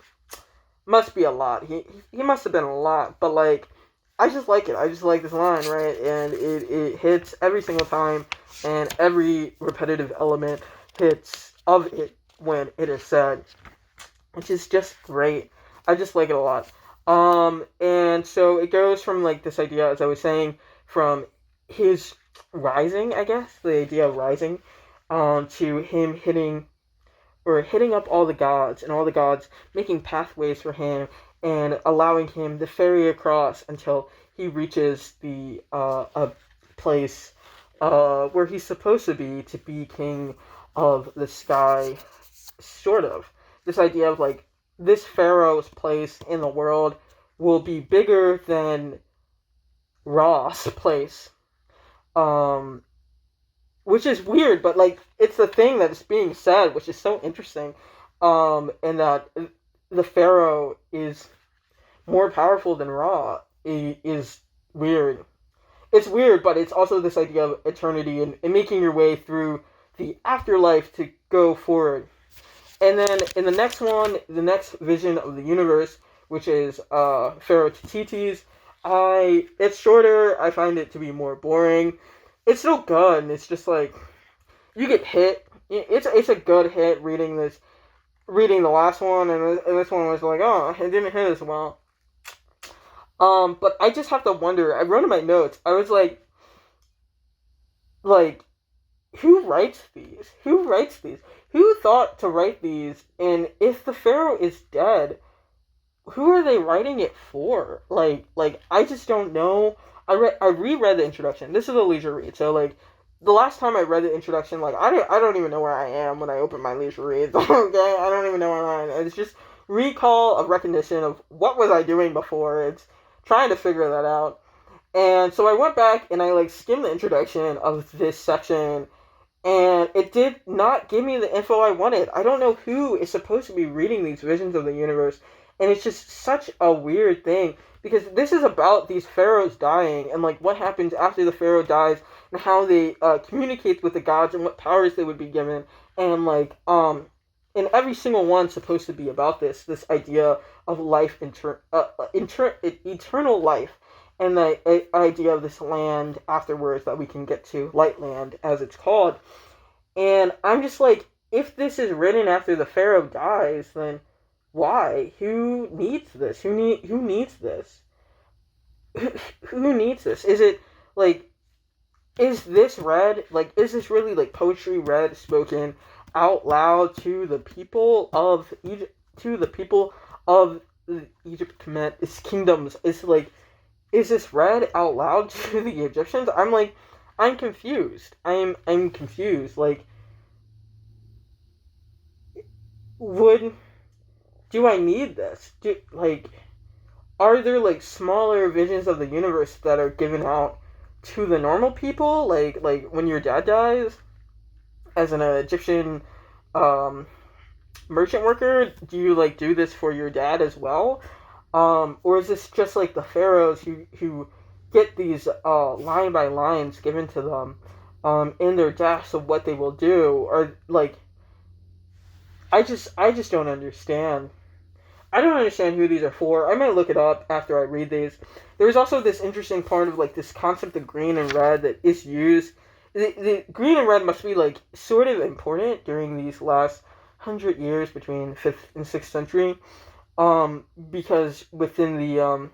be a lot. He must have been a lot. But like, I just like it. I just like this line, right? And it hits every single time, and every repetitive element hits of it when it is said, which is just great. I just like it a lot. And so it goes from like this idea, as I was saying, from his rising, I guess, the idea of rising, to him hitting up all the gods, and all the gods making pathways for him and allowing him to ferry across until he reaches the a place where he's supposed to be king of the sky, sort of. This idea of like this pharaoh's place in the world will be bigger than Ra's place. Which is weird, but like it's the thing that's being said, which is so interesting. And that the pharaoh is more powerful than Ra is weird. It's weird, but it's also this idea of eternity and making your way through the afterlife to go forward. And then in the next one, the next vision of the universe, which is Pharaoh Titi's, it's shorter. I find it to be more boring. It's still good, and it's just like you get hit. It's a good hit reading the last one, and this one was like, oh, it didn't hit as well. But I just have to wonder. I wrote in my notes. I was like, who writes these? Who writes these? Who thought to write these? And if the pharaoh is dead, who are they writing it for? Like I just don't know. I reread the introduction. This is a leisure read, so like the last time I read the introduction, like I don't even know where I am when I open my leisure reads. Okay, I don't even know where I am. It's just recall of recognition of what was I doing before. It's trying to figure that out. And so I went back and I like skimmed the introduction of this section, and it did not give me the info I wanted. I don't know who is supposed to be reading these visions of the universe, and it's just such a weird thing. Because this is about these pharaohs dying, and like what happens after the pharaoh dies, and how they communicate with the gods, and what powers they would be given, and like and every single one's supposed to be about this idea of life, eternal life, and the idea of this land afterwards that we can get to, Lightland as it's called. And I'm just like, if this is written after the pharaoh dies, then why? Who needs this? Who needs this? Who needs this? Is it like, is this read, like, is this really like poetry read, spoken out loud to the people of Egypt, to the people of Egypt, command its kingdoms? Is like, is this read out loud to the Egyptians? I'm confused. I'm confused. Like, do I need this? Are there like smaller visions of the universe that are given out to the normal people? Like when your dad dies, as an Egyptian merchant worker, do you like do this for your dad as well? Or is this just like the pharaohs who get these line by lines given to them in their deaths of what they will do? Or like, I just don't understand. I don't understand who these are for. I might look it up after I read these. There's also this interesting part of like this concept of green and red that is used. The green and red must be like sort of important during these last 100 years between 5th and 6th century. Because within the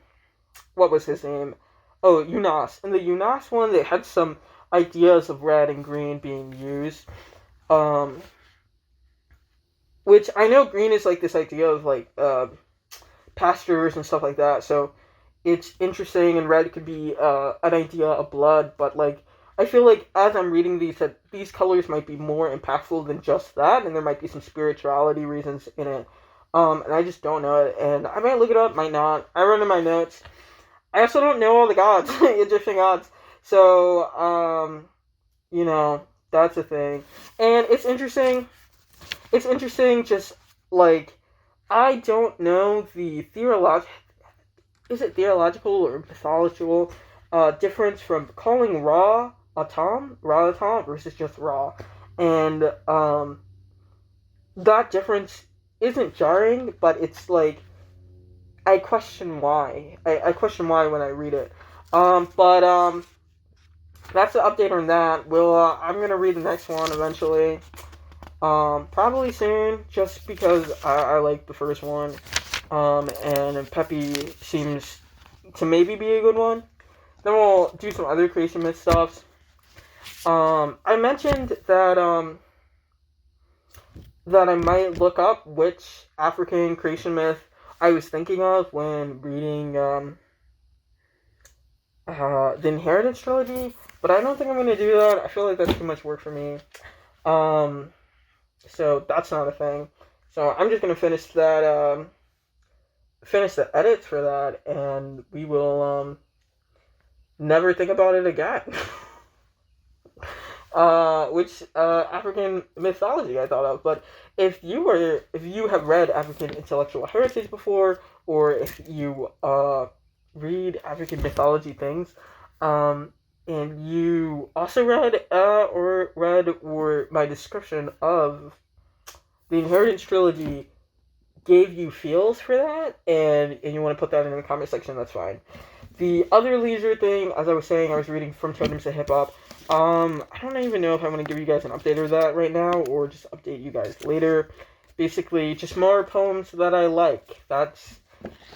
what was his name? Oh, Unas. In the Unas one, they had some ideas of red and green being used. Which I know green is like this idea of like pastures and stuff like that, so it's interesting, and red could be an idea of blood, but like I feel like as I'm reading these, that these colors might be more impactful than just that, and there might be some spirituality reasons in it. And I just don't know it, and I might look it up, might not. I wrote in my notes. I also don't know all the gods, Egyptian gods, so you know, that's a thing, and it's interesting. It's interesting, just, like, I don't know the is it theological or mythological difference from calling Ra Atom versus just Ra. And that difference isn't jarring, but it's like, I question why. I question why when I read it. But that's the update on that. I'm going to read the next one eventually. Probably soon, just because I like the first one. and Peppy seems to maybe be a good one. Then we'll do some other creation myth stuff. I mentioned that that I might look up which African creation myth I was thinking of when reading the Inheritance trilogy, but I don't think I'm going to do that. I feel like that's too much work for me. So that's not a thing. So I'm just going to finish that, finish the edits for that, and we will never think about it again. Which African mythology I thought of. But if you have read African intellectual heritage before, or if you read African mythology things, and you also read or my description of the Inheritance trilogy gave you feels for that, and you want to put that in the comment section, that's fine. The other leisure thing, as I was saying, I was reading From Totems to Hip Hop. I don't even know if I'm going to give you guys an update of that right now, or just update you guys later. Basically, just more poems that I like. That's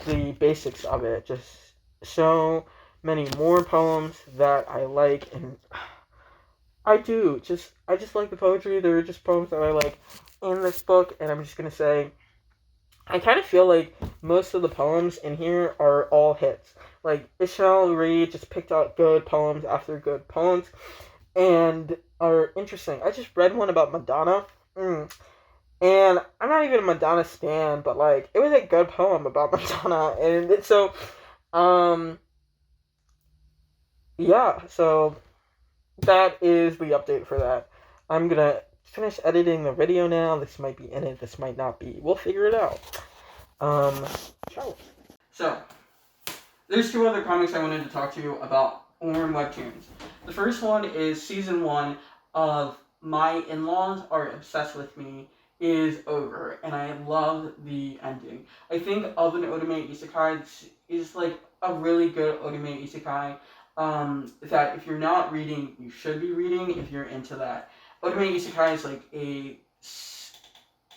the basics of it. Just so many more poems that I like, and I just like the poetry. There are just poems that I like in this book, and I'm just going to say, I kind of feel like most of the poems in here are all hits. Like, Ishmael Reed just picked out good poems after good poems, and are interesting. I just read one about Madonna, and I'm not even a Madonna stan, but, like, it was a good poem about Madonna, and so, yeah, so that is the update for that. I'm gonna finish editing the video now. This might be in it, this might not be. We'll figure it out. Ciao. So, there's two other comics I wanted to talk to you about on webtoons. The first one is season 1 of My In-Laws Are Obsessed With Me is over, and I love the ending. I think of an Otome Isekai is like a really good Otome Isekai that if you're not reading, you should be reading if you're into that. Otome Isekai is like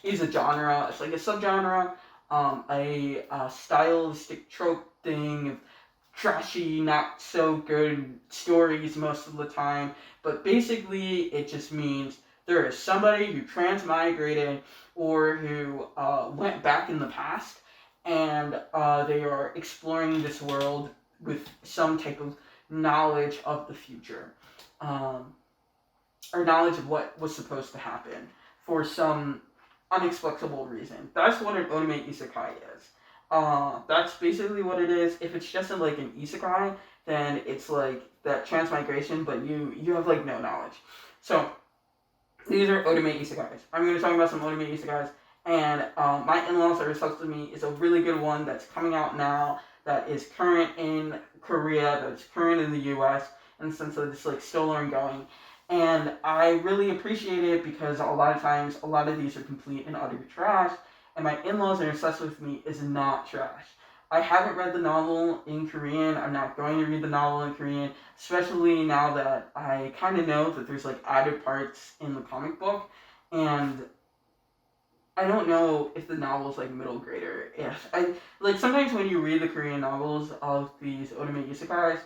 is a genre, it's like a subgenre, a stylistic trope thing, trashy, not so good stories most of the time, but basically it just means there is somebody who transmigrated or who went back in the past, and they are exploring this world with some type of knowledge of the future, or knowledge of what was supposed to happen for some unexplicable reason. That's what an Otome Isekai is. That's basically what it is. If it's just like an isekai, then it's like that transmigration, but you have like no knowledge. So these are Otome Isekais. I'm going to talk about some Otome Isekais, and My In-Laws Are Obsessed With Me is a really good one that's coming out now, that is current in Korea, that's current in the US, in the sense that it's like still ongoing. And I really appreciate it because a lot of times, a lot of these are complete and utter trash, and My In-Laws Are Obsessed With Me is not trash. I haven't read the novel in Korean. I'm not going to read the novel in Korean, especially now that I kind of know that there's like added parts in the comic book, and I don't know if the novel's like middle grader. If I like sometimes when you read the Korean novels of these Otome Isekais,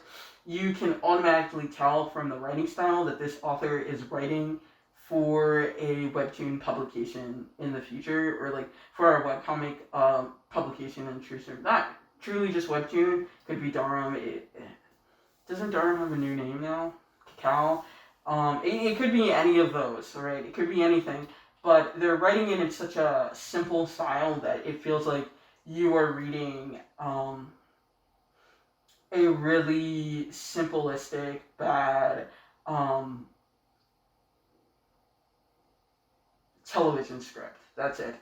you can automatically tell from the writing style that this author is writing for a webtoon publication in the future, or like for a webcomic publication in truth. Not truly just webtoon, could be Darum. Doesn't Darum have a new name now? Cacao? It could be any of those, right? It could be anything, but they're writing it in such a simple style that it feels like you are reading a really simplistic, bad television script. That's it.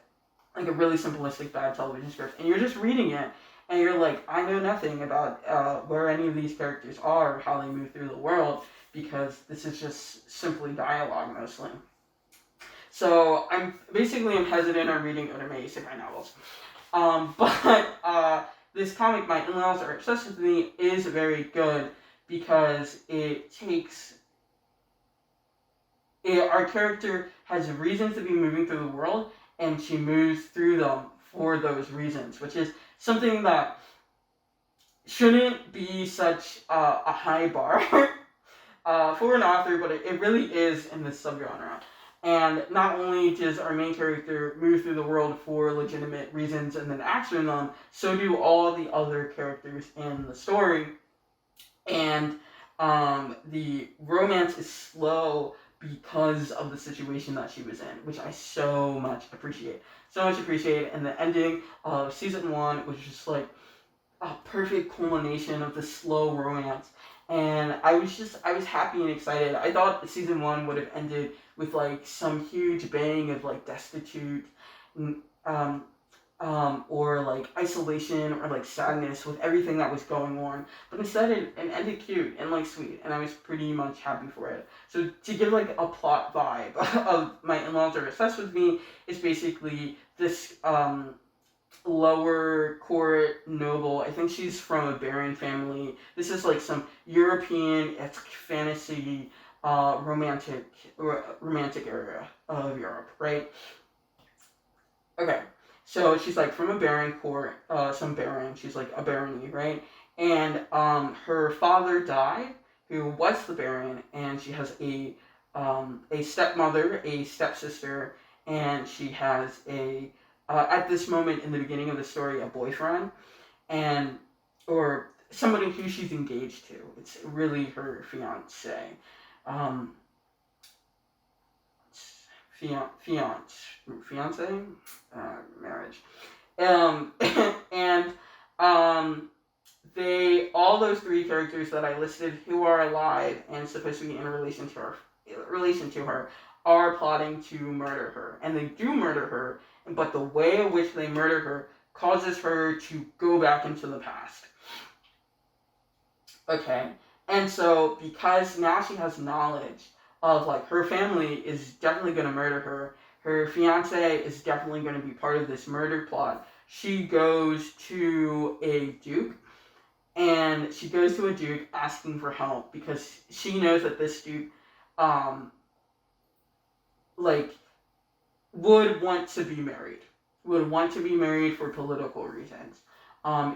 Like a really simplistic, bad television script. And you're just reading it, and you're like, I know nothing about where any of these characters are, or how they move through the world, because this is just simply dialogue mostly. So I'm hesitant on reading Otome Isekai novels. But this comic, My In-Laws Are Obsessed With Me, is very good because it takes... our character has reasons to be moving through the world, and she moves through them for those reasons, which is something that shouldn't be such a high bar for an author, but it really is in this subgenre. And not only does our main character move through the world for legitimate reasons and then action them, so do all the other characters in the story. And the romance is slow because of the situation that she was in, which I so much appreciate. And the ending of season 1 was just like a perfect culmination of the slow romance. And I was happy and excited. I thought season 1 would have ended with like some huge bang of like destitute, or like isolation or like sadness with everything that was going on. But instead it ended cute and like sweet, and I was pretty much happy for it. So to give like a plot vibe of my in-laws are obsessed with me is basically this lower court noble. I think she's from a Baron family. This is like some European-esque fantasy romantic area of Europe, right? Okay, so she's like from a Baron court, some Baron. She's like a barony, right? And her father died, who was the Baron, and she has a stepmother, a stepsister, and she has at this moment in the beginning of the story, a boyfriend, or somebody who she's engaged to. It's really her fiance. Fiance? Marriage. And all those 3 characters that I listed who are alive and supposed to be in relation to her are plotting to murder her. And they do murder her, but the way in which they murder her causes her to go back into the past. Okay, and so because now she has knowledge of like her family is definitely going to murder her, her fiance is definitely going to be part of this murder plot, she goes to a duke, and she goes to a duke asking for help because she knows that this duke would want to be married for political reasons.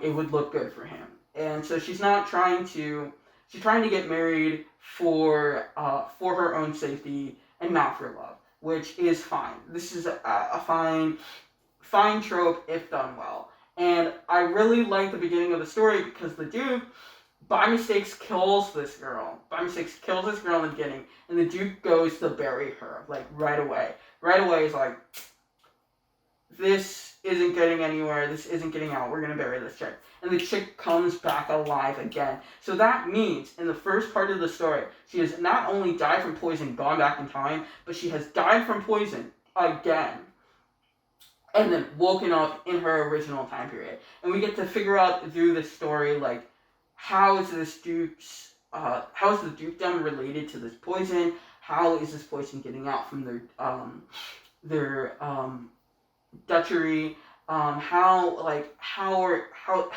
It would look good for him. And so she's trying to get married for her own safety and not for love, which is fine. This is a fine trope if done well. And I really like the beginning of the story because the Duke, by mistakes, kills this girl in the beginning, and the Duke goes to bury her, like, right away. Right away is like, this isn't getting anywhere, this isn't getting out, we're gonna bury this chick. And the chick comes back alive again. So that means, in the first part of the story, she has not only died from poison, gone back in time, but she has died from poison again. And then woken up in her original time period. And we get to figure out through the story, like, how is the dukedom related to this poison? How is this poison getting out from their duchy? How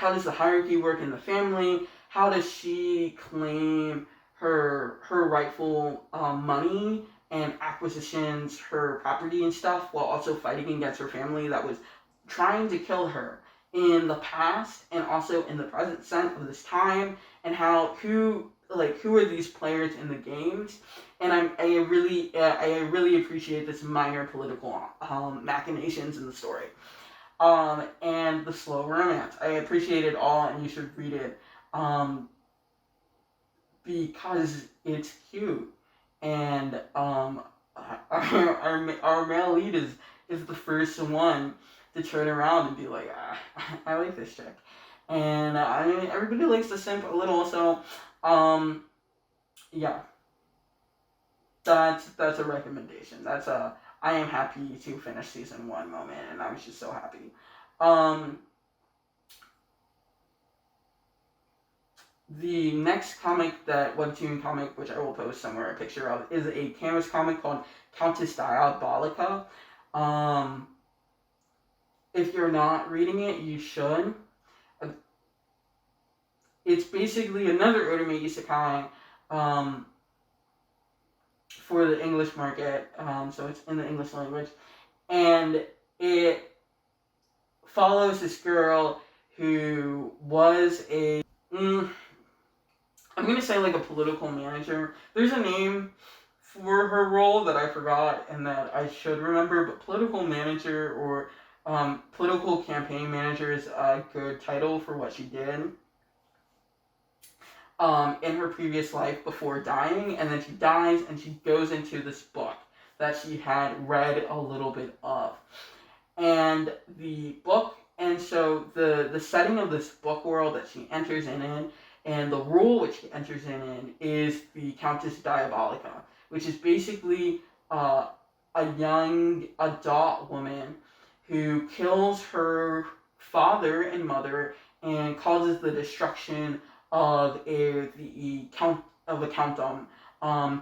does the hierarchy work in the family? How does she claim her rightful money and acquisitions, her property and stuff, while also fighting against her family that was trying to kill her in the past and also in the present sense of this time? And who are these players in the games? And I really appreciate this minor political machinations in the story. And the slow romance. I appreciate it all, and you should read it because it's cute. And our male lead is the first one to turn around and be like, I like this chick. And everybody likes the simp a little, so yeah. That's a recommendation. I am happy to finish season 1 moment, and I was just so happy. The next webtoon comic, which I will post somewhere a picture of, is a canvas comic called Countess Diabolique. If you're not reading it, you should. It's basically another anime isekai for the English market, so it's in the English language, and it follows this girl who was I'm going to say like a political manager. There's a name for her role that I forgot and that I should remember, but political manager or political campaign manager is a good title for what she did in her previous life before dying, and then she dies and she goes into this book that she had read a little bit of. And the book, and so the setting of this book world that she enters in and the rule which she enters in is the Countess Diabolica, which is basically a young adult woman who kills her father and mother and causes the destruction of the countdom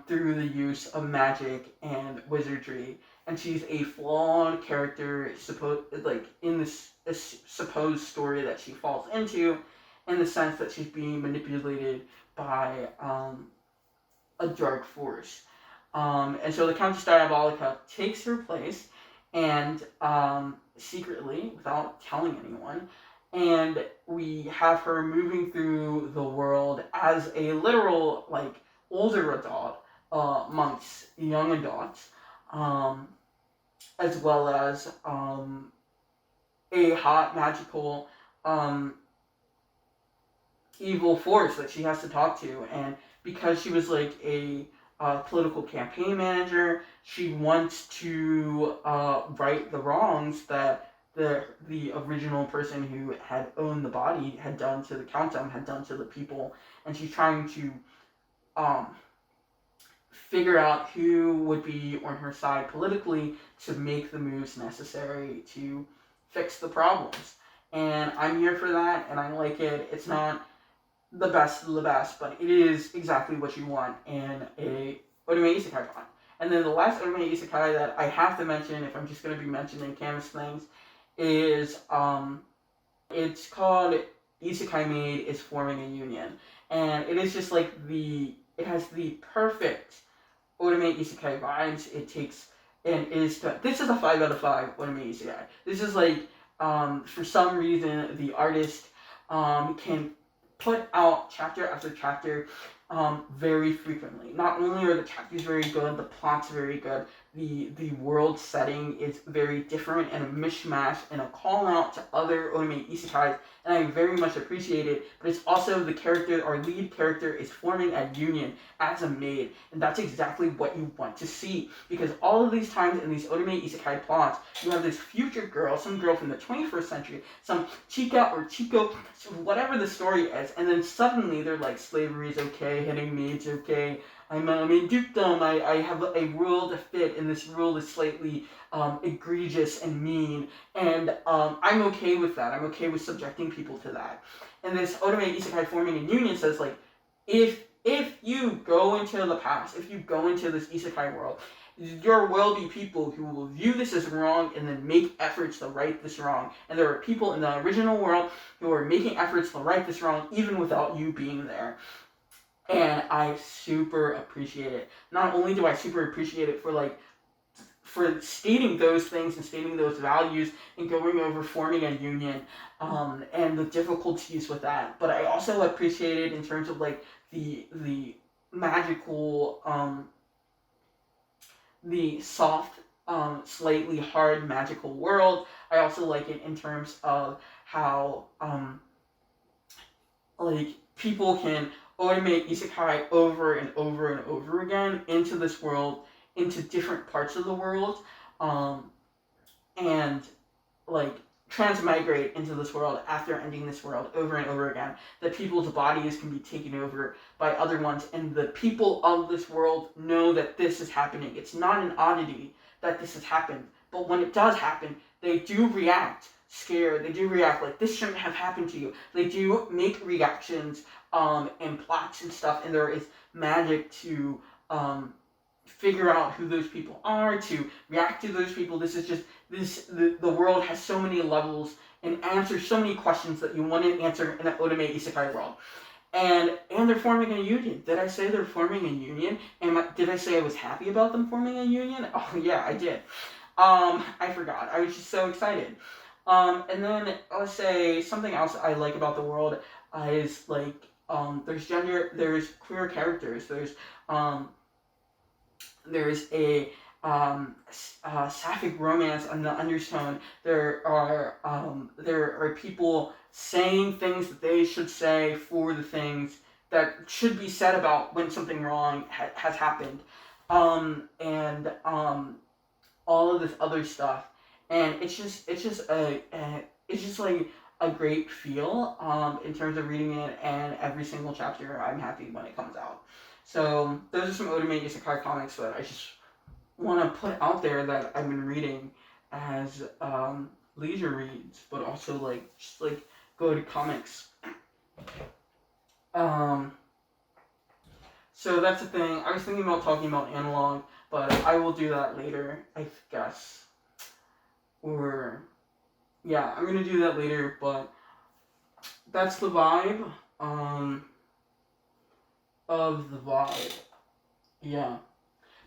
through the use of magic and wizardry. And she's a flawed character, in this supposed story that she falls into, in the sense that she's being manipulated by a dark force. And so the Countess Diabolica takes her place, and secretly, without telling anyone, and we have her moving through the world as a literal, older adult amongst young adults, as well as a hot, magical, evil force that she has to talk to. And because she was a political campaign manager, she wants to right the wrongs that the original person who had owned the body had done to the countdom, had done to the people, and she's trying to figure out who would be on her side politically to make the moves necessary to fix the problems. And I'm here for that, and I like it. It's not the best of the best, but it is exactly what you want in a Otome Isekai plot. And then the last Otome Isekai that I have to mention, if I'm just going to be mentioning Canvas things, is it's called Isekai Maid is Forming a Union. And it is just it has the perfect Otome Isekai vibes. This is a 5 out of 5 Otome Isekai. This is for some reason, the artist can put out chapter after chapter very frequently. Not only are the chapters very good, the plot's very good, the world setting is very different and a mishmash and a call out to other Otome Isekais, and I very much appreciate it. But it's also our lead character is forming a union as a maid, and that's exactly what you want to see, because all of these times in these Otome Isekai plots, you have this future girl, some girl from the 21st century, some chica or chico, whatever the story is, and then suddenly they're like, slavery is okay, hitting maids okay, I'm in dukedom, I have a rule to fit, and this rule is slightly egregious and mean, and I'm okay with that. I'm okay with subjecting people to that. And this Otome Isekai Forming a Union says, if you go into the past, if you go into this Isekai world, there will be people who will view this as wrong and then make efforts to right this wrong. And there are people in the original world who are making efforts to right this wrong even without you being there. And I super appreciate it. Not only do I super appreciate it for stating those things and stating those values and going over forming a union and the difficulties with that, but I also appreciate it in terms of the magical, the soft, slightly hard magical world. I also like it in terms of how people can automate isekai over and over and over again into this world, into different parts of the world, and transmigrate into this world after ending this world over and over again. That people's bodies can be taken over by other ones, and the people of this world know that this is happening. It's not an oddity that this has happened, but when it does happen, they do react scared. They do react this shouldn't have happened to you. They do make reactions and plots and stuff, and there is magic to figure out who those people are, to react to those people. This is just the world has so many levels and answers so many questions that you want to answer in an Otome Isekai world. And they're forming a union. Did I say they're forming a union? Did I say I was happy about them forming a union? Oh yeah, I did. I forgot. I was just so excited. And then let's say something else I like about the world is like there's queer characters, there's a sapphic romance on the undertone. There are people saying things that they should say for the things that should be said about when something wrong has happened, and all of this other stuff, and it's just like a great feel in terms of reading it, and every single chapter I'm happy when it comes out. So those are some Otome Isekai comics that I just want to put out there that I've been reading as leisure reads, but also like just like good comics. So that's the thing. I was thinking about talking about analog, but I will do that later, I guess. Or yeah, I'm gonna do that later, but that's the vibe. Of the vibe. Yeah.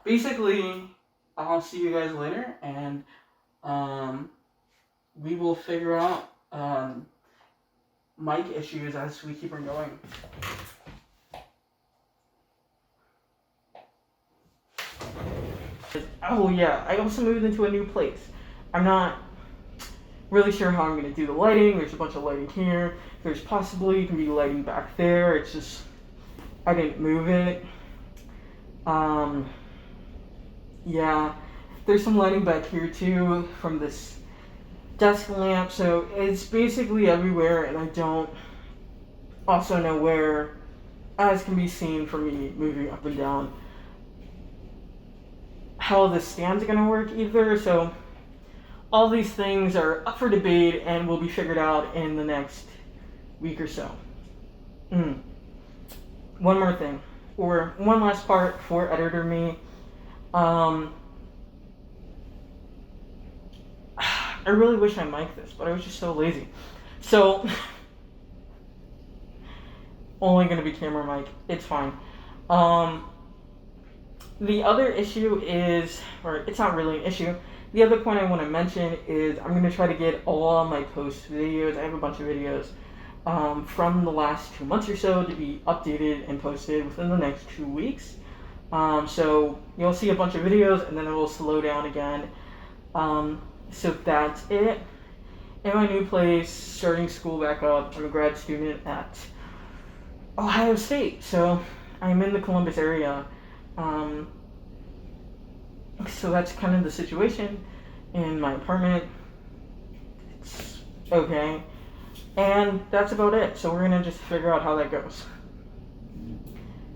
Basically, I'll see you guys later, and we will figure out mic issues as we keep on going. Oh yeah, I also moved into a new place. I'm not really sure how I'm going to do the lighting. There's a bunch of lighting here. There's possibly going to be lighting back there. It's just, I didn't move it. Yeah, there's some lighting back here too from this desk lamp. So it's basically everywhere, and I don't also know where, as can be seen from me moving up and down, how the stands are going to work either. So all these things are up for debate and will be figured out in the next week or so. One more thing, or one last part for editor me. I really wish I mic'd this, but I was just so lazy. So, only going to be camera mic. It's fine. The other issue is, or it's not really an issue, the other point I want to mention is I'm going to try to get all my post videos. I have a bunch of videos from the last 2 months or so to be updated and posted within the next 2 weeks. So you'll see a bunch of videos, and then it will slow down again. So that's it. In my new place, starting school back up, I'm a grad student at Ohio State, so I'm in the Columbus area. So that's kind of the situation in my apartment. It's okay. And that's about it. So we're going to just figure out how that goes.